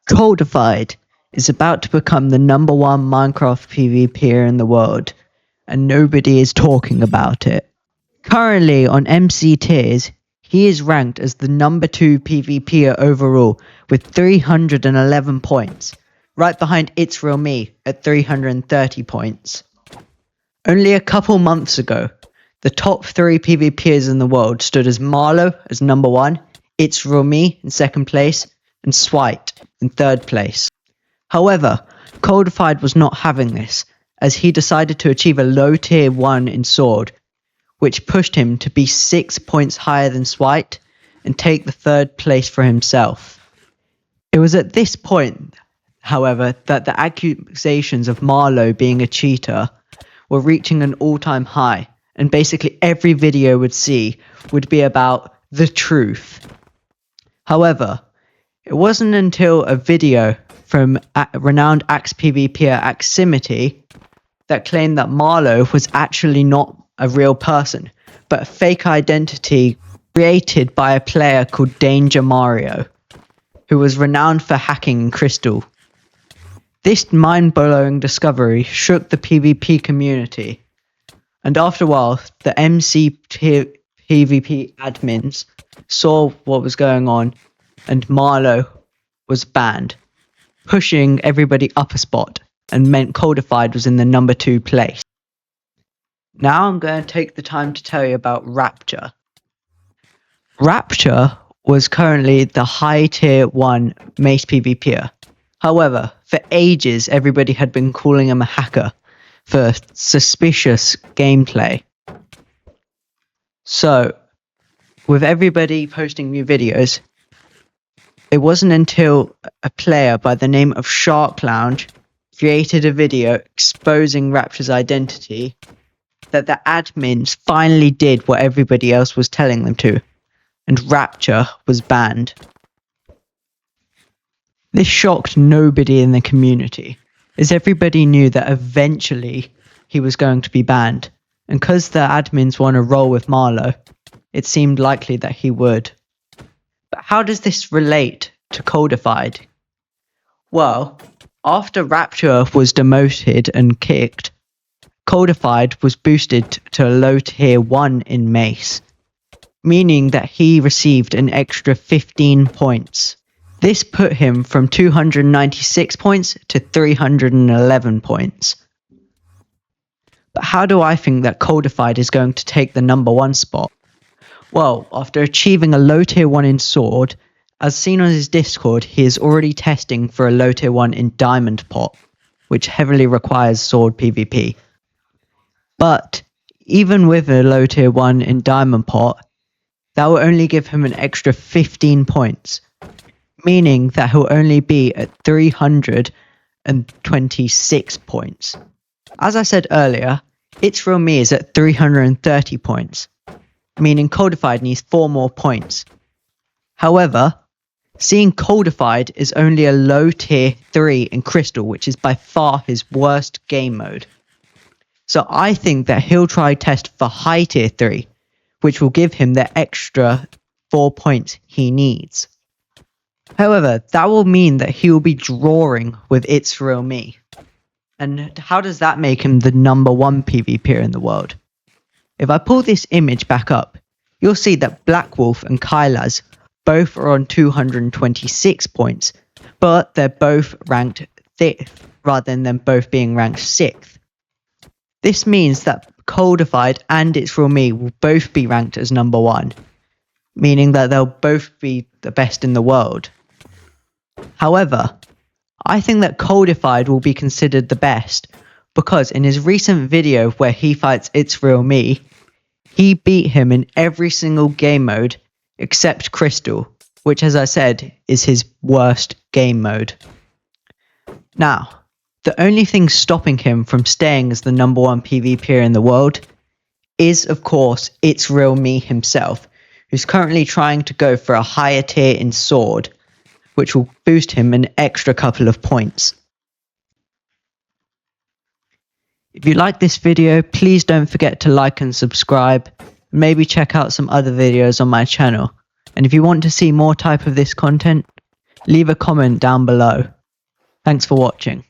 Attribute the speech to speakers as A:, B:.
A: Coldified is about to become the #1 Minecraft PvPer in the world, and nobody is talking about it. Currently on MC tiers, he is ranked as the #2 PvPer overall with 311 points, right behind ItzRealMe at 330 points. Only a couple months ago, the top 3 PvPers in the world stood as Marlow as #1, ItzRealMe in second place, and Swite in third place. However, Coldified was not having this, as he decided to achieve a low tier 1 in Sword, which pushed him to be 6 points higher than Swite and take the third place for himself. It was at this point, however, that the accusations of Marlow being a cheater were reaching an all-time high, and basically every video would be about the truth. However, it wasn't until a video from renowned Axe PvPer Aximity that claimed that Marlow was actually not a real person, but a fake identity created by a player called Danger Mario, who was renowned for hacking Crystal. This mind-blowing discovery shook the PvP community, and after a while, the MC PvP admins saw what was going on, and Marlow was banned, pushing everybody up a spot, and meant Coldified was in the #2 place. Now I'm going to take the time to tell you about Rapture. Rapture was currently the high tier 1 Mace PvPer. However, for ages everybody had been calling him a hacker for suspicious gameplay. So, with everybody posting new videos, it wasn't until a player by the name of Shark Lounge created a video exposing Rapture's identity that the admins finally did what everybody else was telling them to, and Rapture was banned. This shocked nobody in the community, as everybody knew that eventually he was going to be banned, and because the admins want to roll with Marlow, it seemed likely that he would. But how does this relate to Coldified? Well, after Rapture was demoted and kicked, Coldified was boosted to a low tier 1 in Mace, meaning that he received an extra 15 points. This put him from 296 points to 311 points. But how do I think that Coldified is going to take the #1 spot? Well, after achieving a low tier 1 in Sword, as seen on his Discord, he is already testing for a low tier 1 in Diamond Pot, which heavily requires Sword PvP. But even with a low tier 1 in Diamond Pot, that will only give him an extra 15 points, meaning that he'll only be at 326 points. As I said earlier, ItzRealMe is at 330 points, meaning Coldified needs 4 more points. However, seeing Coldified is only a low tier 3 in Crystal, which is by far his worst game mode. So I think that he'll try test for high tier 3, which will give him the extra 4 points he needs. However, that will mean that he will be drawing with ItzRealMe. And how does that make him the #1 PvPer in the world? If I pull this image back up, you'll see that Black Wolf and Kylaz both are on 226 points, but they're both ranked 5th rather than them both being ranked 6th. This means that Coldified and ItzRealMe will both be ranked as #1, meaning that they'll both be the best in the world. However, I think that Coldified will be considered the best, because in his recent video where he fights ItzRealMe, he beat him in every single game mode except Crystal, which, as I said, is his worst game mode. Now, the only thing stopping him from staying as the #1 PvPer in the world is, of course, ItzRealMe himself, who's currently trying to go for a higher tier in Sword, which will boost him an extra couple of points. If you like this video, please don't forget to like and subscribe, and maybe check out some other videos on my channel. And if you want to see more type of this content, leave a comment down below. Thanks for watching.